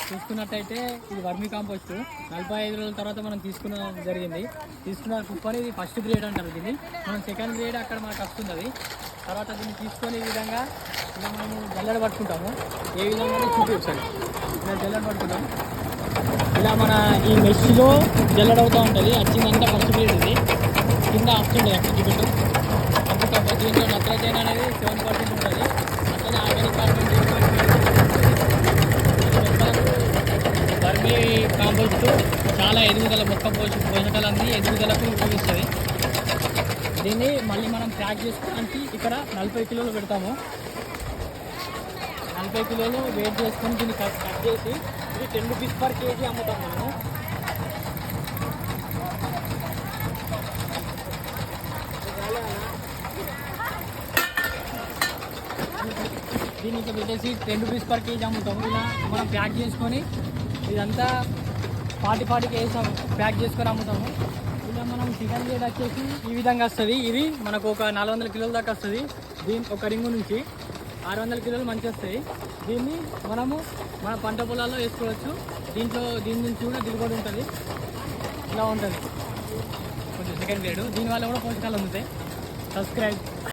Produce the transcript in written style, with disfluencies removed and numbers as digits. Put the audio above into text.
చూసుకున్నట్టయితే ఇది vermi compost 45 రోజుల తర్వాత మనం తీసుకున్న కుప్పని ఇది ఫస్ట్ గ్రేడ్ అంటారు. దీన్ని మనం సెకండ్ గ్రేడ్ అక్కడ మనకు వస్తుంది. అది తర్వాత దీన్ని తీసుకొని ఈ విధంగా ఇలా మనము జల్లెడ పట్టుకుంటాము. ఏ విధంగా చూపించాలి, ఇలా జల్లెడ పట్టుకుంటాం. ఇలా మన ఈ మెషిలో జల్లెడ అవుతూ ఉంటుంది. వచ్చిందంతా ఫస్ట్ గ్రేడ్ ఇది కింద వస్తుంటుంది. అక్కడ చూపెట్టు అప్పుడు దీంట్లో నత్రజని అనేది 7% ఉంటుంది. అట్లనే ఆర్గానిక్ కార్బన్ వర్మీ కాంపోస్ట్ చాలా ఎదుగుదల పోషకాలన్నీ ఎదుగుదలకు ఉపయోగిస్తుంది. దీన్ని మళ్ళీ మనం ప్యాక్ చేసుకోవడానికి ఇక్కడ 40 కిలోలు పెడతాము. 40 కిలోలు వెయిట్ చేసుకొని దీన్ని కట్ చేసి ఇది 10 రూపీస్ పర్ కేజీ అమ్ముతాం మనము. దీన్ని ఇంకా పెట్టేసి 10 రూపీస్ పర్ కేజీ అమ్ముతాము. ఇలా మనం ప్యాక్ చేసుకొని ఇదంతా 40 కేజీ ప్యాక్ చేసుకొని అమ్ముతాము. ఇలా మనం చికెన్ గ్రేడ్ వచ్చేసి ఈ విధంగా వస్తుంది. ఇది మనకు ఒక 400 కిలోల దాకా వస్తుంది. దీని ఒక రింగు నుంచి 600 కిలోలు మంచి వస్తాయి. దీన్ని మనము మన పంట పొలాల్లో వేసుకోవచ్చు. దీని నుంచి కూడా దిగుబడి ఉంటుంది. ఇలా ఉంటుంది కొంచెం సెకండ్ గ్రేడ్. దీనివల్ల కూడా పోషకాలు అందుతాయి. సబ్స్క్రైబ్.